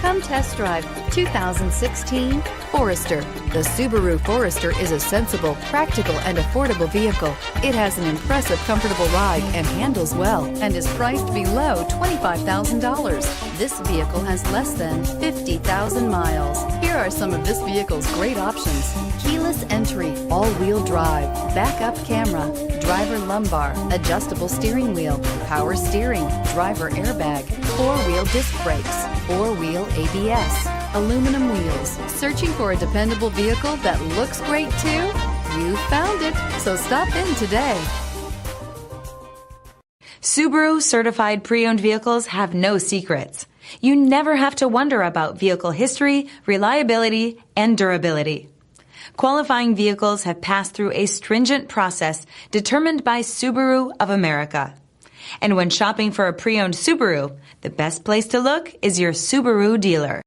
Come test drive 2016 Forester. The Subaru Forester is a sensible, practical, and affordable vehicle. It has an impressive, comfortable ride and handles well and is priced below $25,000. This vehicle has less than 50,000 miles. Here are some of this vehicle's great options: keyless entry, all-wheel drive, backup camera, driver lumbar, adjustable steering wheel, power steering, driver airbag, four-wheel disc brakes, four-wheel ABS, aluminum wheels. Searching for a dependable vehicle that looks great too? You found it, so stop in today. Subaru certified pre-owned vehicles have no secrets. You never have to wonder about vehicle history, reliability, and durability. Qualifying vehicles have passed through a stringent process determined by Subaru of America. And when shopping for a pre-owned Subaru, the best place to look is your Subaru dealer.